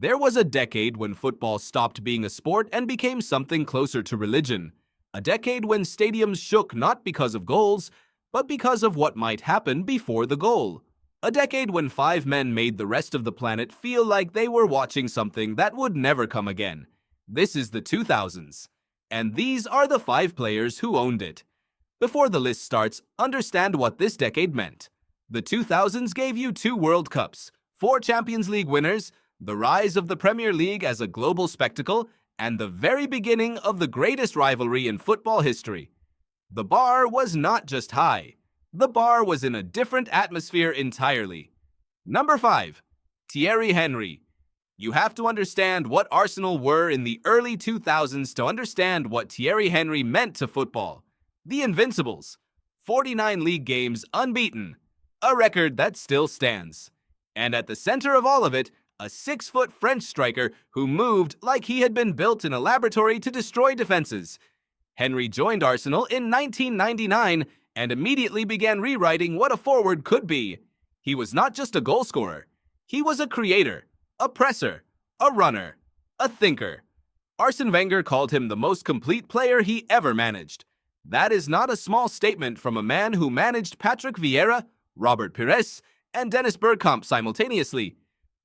There was a decade when football stopped being a sport and became something closer to religion. A decade when stadiums shook not because of goals, but because of what might happen before the goal. A decade when 5 men made the rest of the planet feel like they were watching something that would never come again. This is the 2000s. And these are the 5 players who owned it. Before the list starts, understand what this decade meant. The 2000s gave you 2 World Cups, 4 Champions League winners, the rise of the Premier League as a global spectacle, and the very beginning of the greatest rivalry in football history. The bar was not just high. The bar was in a different atmosphere entirely. Number 5. Thierry Henry. You have to understand what Arsenal were in the early 2000s to understand what Thierry Henry meant to football. The Invincibles. 49 league games unbeaten. A record that still stands. And at the center of all of it, a 6-foot French striker who moved like he had been built in a laboratory to destroy defenses. Henry joined Arsenal in 1999 and immediately began rewriting what a forward could be. He was not just a goal scorer. He was a creator, a presser, a runner, a thinker. Arsene Wenger called him the most complete player he ever managed. That is not a small statement from a man who managed Patrick Vieira, Robert Pires, and Dennis Bergkamp simultaneously.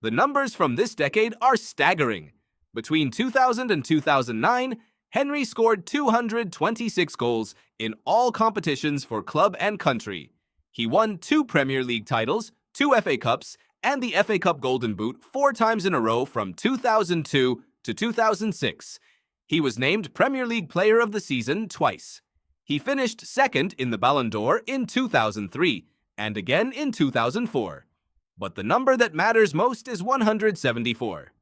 The numbers from this decade are staggering. Between 2000 and 2009, Henry scored 226 goals in all competitions for club and country. He won 2 Premier League titles, 2 FA Cups, and the FA Cup Golden Boot 4 times in a row from 2002 to 2006. He was named Premier League Player of the Season twice. He finished second in the Ballon d'Or in 2003 and again in 2004. But the number that matters most is 174.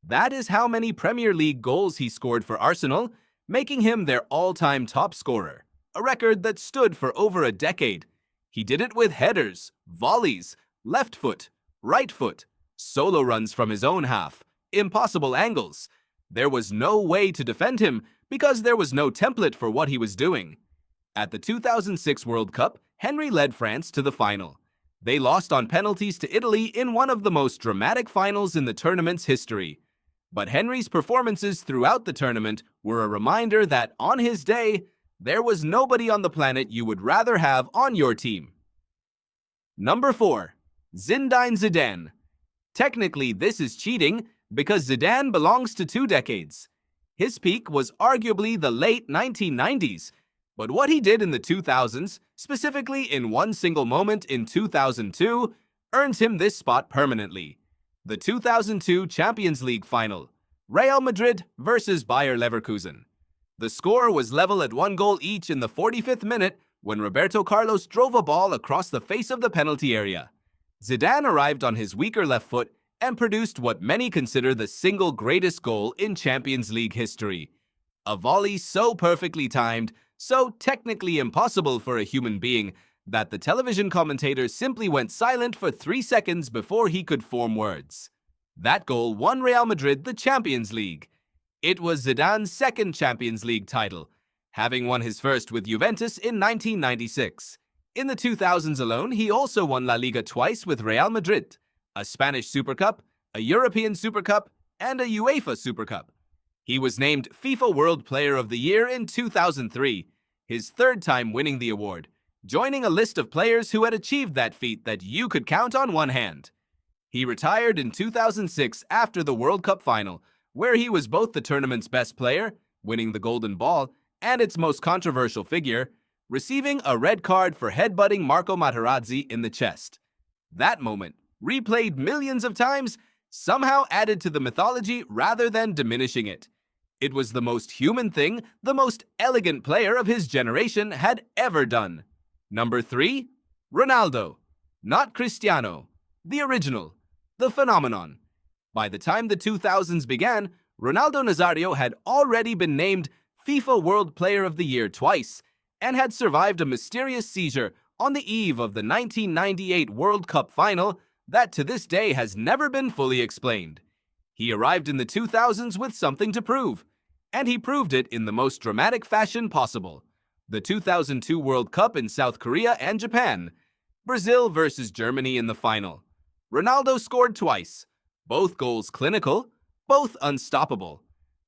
That is how many Premier League goals he scored for Arsenal, making him their all-time top scorer, a record that stood for over a decade. He did it with headers, volleys, left foot, right foot, solo runs from his own half, impossible angles. There was no way to defend him because there was no template for what he was doing. At the 2006 World Cup, Henry led France to the final. They lost on penalties to Italy in one of the most dramatic finals in the tournament's history. But Henry's performances throughout the tournament were a reminder that on his day, there was nobody on the planet you would rather have on your team. Number 4. Zinedine Zidane. Technically, this is cheating because Zidane belongs to 2 decades. His peak was arguably the late 1990s, but what he did in the 2000s, specifically in one single moment in 2002, earns him this spot permanently. The 2002 Champions League final, Real Madrid versus Bayer Leverkusen. The score was level at 1 goal each in the 45th minute when Roberto Carlos drove a ball across the face of the penalty area. Zidane arrived on his weaker left foot and produced what many consider the single greatest goal in Champions League history. A volley so perfectly timed, so technically impossible for a human being, that the television commentators simply went silent for 3 seconds before he could form words. That goal won Real Madrid the Champions League. It was Zidane's second Champions League title, having won his first with Juventus in 1996. In the 2000s alone, he also won La Liga twice with Real Madrid, a Spanish Super Cup, a European Super Cup, and a UEFA Super Cup. He was named FIFA World Player of the Year in 2003, his 3rd time winning the award, joining a list of players who had achieved that feat that you could count on one hand. He retired in 2006 after the World Cup final, where he was both the tournament's best player, winning the Golden Ball, and its most controversial figure, receiving a red card for headbutting Marco Materazzi in the chest. That moment, replayed millions of times, somehow added to the mythology rather than diminishing it. It was the most human thing the most elegant player of his generation had ever done. Number 3. Ronaldo. Not Cristiano. The original. The phenomenon. By the time the 2000s began, Ronaldo Nazário had already been named FIFA World Player of the Year twice and had survived a mysterious seizure on the eve of the 1998 World Cup final that to this day has never been fully explained. He arrived in the 2000s with something to prove, and he proved it in the most dramatic fashion possible. The 2002 World Cup in South Korea and Japan. Brazil versus Germany in the final. Ronaldo scored twice, both goals clinical, both unstoppable.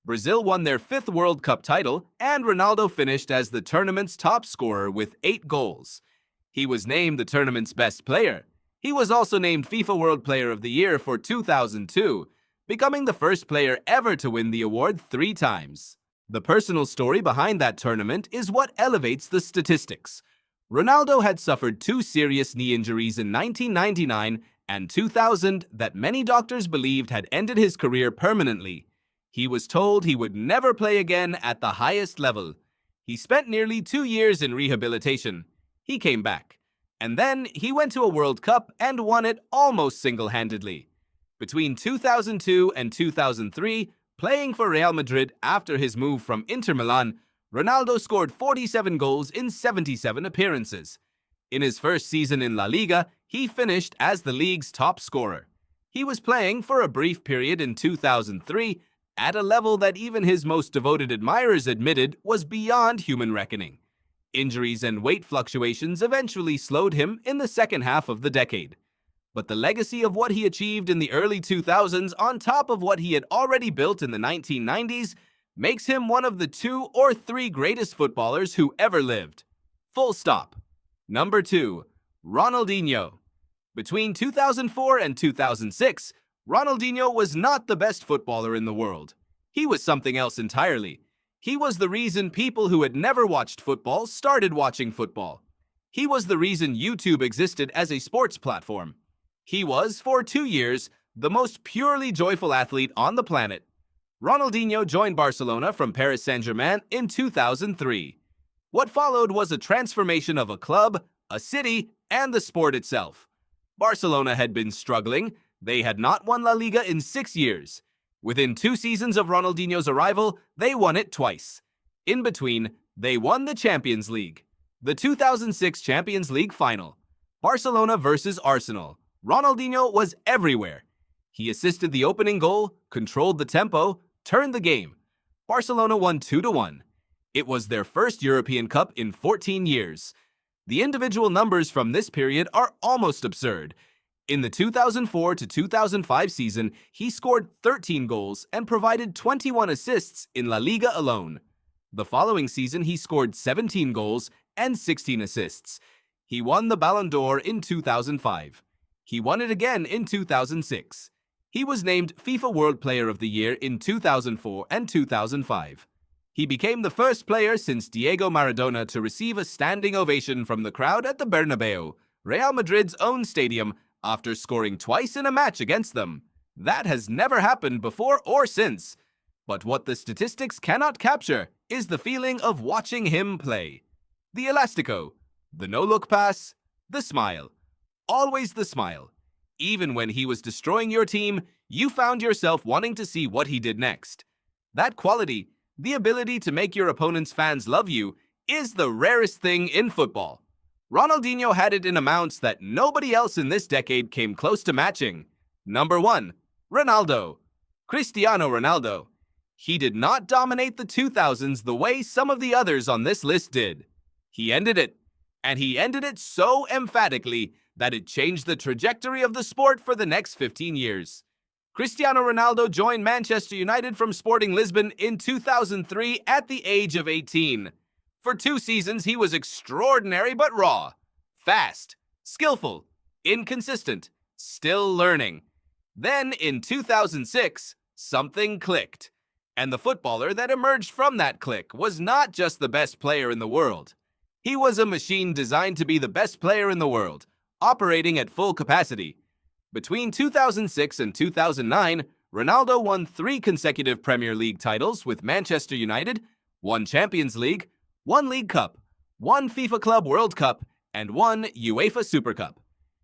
Brazil won their fifth World Cup title, and Ronaldo finished as the tournament's top scorer with 8 goals. He was named the tournament's best player. He was also named FIFA World Player of the Year for 2002, becoming the first player ever to win the award 3 times. The personal story behind that tournament is what elevates the statistics. Ronaldo had suffered 2 serious knee injuries in 1999 and 2000 that many doctors believed had ended his career permanently. He was told he would never play again at the highest level. He spent nearly 2 years in rehabilitation. He came back. And then he went to a World Cup and won it almost single-handedly. Between 2002 and 2003, playing for Real Madrid after his move from Inter Milan, Ronaldo scored 47 goals in 77 appearances. In his first season in La Liga, he finished as the league's top scorer. He was playing for a brief period in 2003 at a level that even his most devoted admirers admitted was beyond human reckoning. Injuries and weight fluctuations eventually slowed him in the second half of the decade. But the legacy of what he achieved in the early 2000s on top of what he had already built in the 1990s makes him one of the 2 or 3 greatest footballers who ever lived. Full stop. Number 2. Ronaldinho. Between 2004 and 2006, Ronaldinho was not the best footballer in the world. He was something else entirely. He was the reason people who had never watched football started watching football. He was the reason YouTube existed as a sports platform. He was, for 2 years, the most purely joyful athlete on the planet. Ronaldinho joined Barcelona from Paris Saint-Germain in 2003. What followed was a transformation of a club, a city, and the sport itself. Barcelona had been struggling. They had not won La Liga in 6 years. Within 2 seasons of Ronaldinho's arrival, they won it twice. In between, they won the Champions League. The 2006 Champions League final. Barcelona versus Arsenal. Ronaldinho was everywhere. He assisted the opening goal, controlled the tempo, turned the game. Barcelona won 2-1. It was their first European Cup in 14 years. The individual numbers from this period are almost absurd. In the 2004 to 2005 season, he scored 13 goals and provided 21 assists in La Liga alone. The following season, he scored 17 goals and 16 assists. He won the Ballon d'Or in 2005. He won it again in 2006. He was named FIFA World Player of the Year in 2004 and 2005. He became the first player since Diego Maradona to receive a standing ovation from the crowd at the Bernabeu, Real Madrid's own stadium, after scoring twice in a match against them. That has never happened before or since. But what the statistics cannot capture is the feeling of watching him play. The elastico, the no-look pass, the smile. Always the smile. Even when he was destroying your team, you found yourself wanting to see what he did next. That quality, the ability to make your opponent's fans love you, is the rarest thing in football. Ronaldinho had it in amounts that nobody else in this decade came close to matching. Number 1. Ronaldo. Cristiano Ronaldo. He did not dominate the 2000s the way some of the others on this list did. He ended it, and he ended it so emphatically that it changed the trajectory of the sport for the next 15 years. Cristiano Ronaldo joined Manchester United from Sporting Lisbon in 2003 at the age of 18. For 2 seasons, he was extraordinary but raw, fast, skillful, inconsistent, still learning. Then, in 2006, something clicked. And the footballer that emerged from that click was not just the best player in the world. He was a machine designed to be the best player in the world, operating at full capacity. Between 2006 and 2009, Ronaldo won 3 consecutive Premier League titles with Manchester United, 1 Champions League, 1 League Cup, 1 FIFA Club World Cup, and 1 UEFA Super Cup.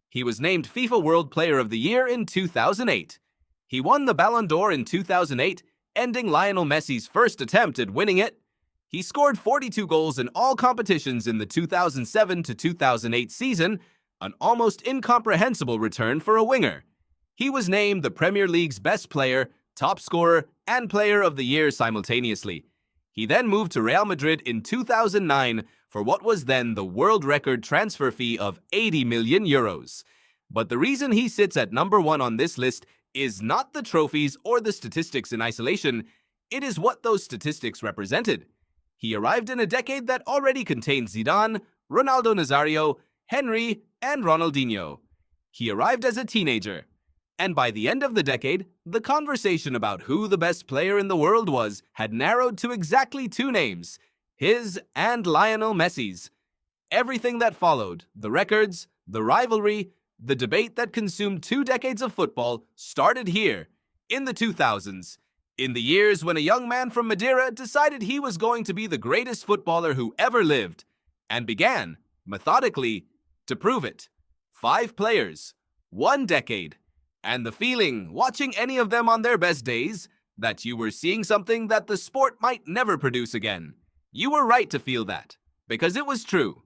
He was named FIFA World Player of the Year in 2008. He won the Ballon d'Or in 2008, ending Lionel Messi's first attempt at winning it. He scored 42 goals in all competitions in the 2007 to 2008 season, an almost incomprehensible return for a winger. He was named the Premier League's best player, top scorer, and player of the year simultaneously. He then moved to Real Madrid in 2009 for what was then the world record transfer fee of €80 million. But the reason he sits at number 1 on this list is not the trophies or the statistics in isolation, it is what those statistics represented. He arrived in a decade that already contained Zidane, Ronaldo Nazário, Henry, and Ronaldinho. He arrived as a teenager. And by the end of the decade, the conversation about who the best player in the world was had narrowed to exactly two names, his and Lionel Messi's. Everything that followed, the records, the rivalry, the debate that consumed 2 decades of football, started here, in the 2000s, in the years when a young man from Madeira decided he was going to be the greatest footballer who ever lived, and began, methodically, to prove it. 5 players, 1 decade, and the feeling, watching any of them on their best days, that you were seeing something that the sport might never produce again. You were right to feel that, because it was true.